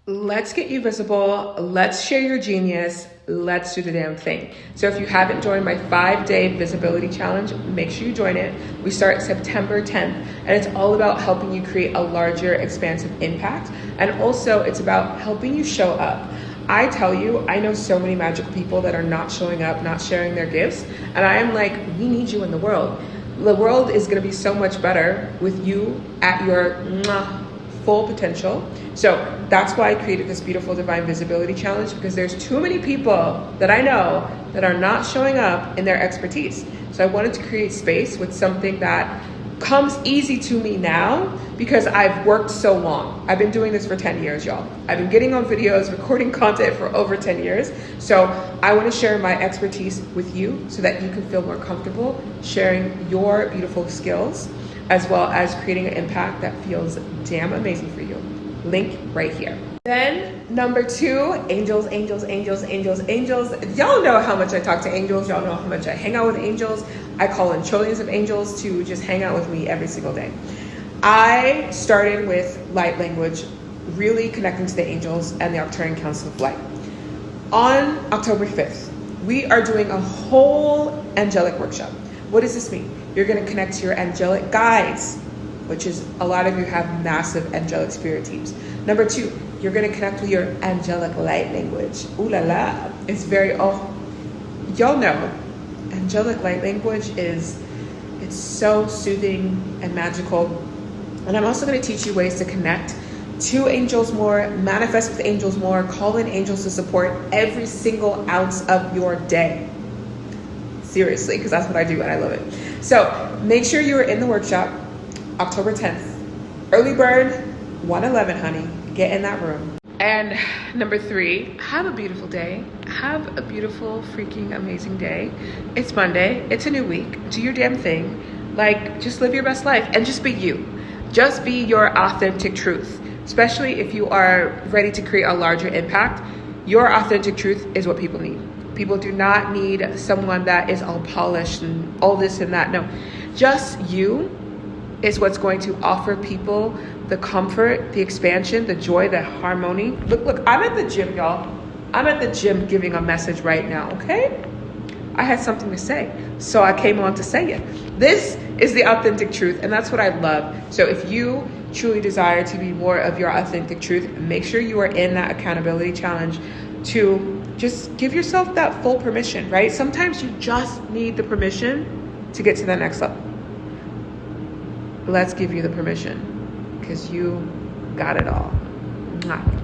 Let's get you visible. Let's share your genius. Let's do the damn thing. So if you haven't joined my 5-day visibility challenge, make sure you join it. We start September 10th, and it's all about helping you create a larger, expansive impact. And also it's about helping you show up. I tell you, I know so many magical people that are not showing up, not sharing their gifts. And I am like, we need you in the world. The world is gonna be so much better with you at your full potential. So that's why I created this beautiful Divine Visibility Challenge, because there's too many people that I know that are not showing up in their expertise. So I wanted to create space with something that comes easy to me now because I've worked so long. I've been doing this for 10 years, y'all. I've been getting on videos, recording content for over 10 years. So I want to share my expertise with you so that you can feel more comfortable sharing your beautiful skills, as well as creating an impact that feels damn amazing for you. Link right here. Then number 2, angels, angels, angels, angels, angels. Y'all know how much I talk to angels. Y'all know how much I hang out with angels. I call in trillions of angels to just hang out with me every single day. I started with light language, really connecting to the angels and the Arcturian Council of Light. On October 5th, we are doing a whole angelic workshop. What does this mean? You're going to connect to your angelic guides, which is a lot of you have massive angelic spirit teams. Number 2, you're going to connect with your angelic light language. Ooh la la. It's very, y'all know, angelic light language it's so soothing and magical. And I'm also going to teach you ways to connect to angels more, manifest with angels more, call in angels to support every single ounce of your day. Seriously, because that's what I do and I love it. So make sure you are in the workshop October 10th. Early bird, 111, honey. Get in that room. And number 3, have a beautiful day. Have a beautiful, freaking amazing day. It's Monday. It's a new week. Do your damn thing. Like, just live your best life and just be you. Just be your authentic truth. Especially if you are ready to create a larger impact. Your authentic truth is what people need. People do not need someone that is all polished and all this and that. No, just you is what's going to offer people the comfort, the expansion, the joy, the harmony. Look, I'm at the gym, y'all. I'm at the gym giving a message right now, okay? I had something to say, so I came on to say it. This is the authentic truth, and that's what I love. So if you truly desire to be more of your authentic truth, make sure you are in that accountability challenge to just give yourself that full permission, right? Sometimes you just need the permission to get to the next level. Let's give you the permission because you got it all. Mwah.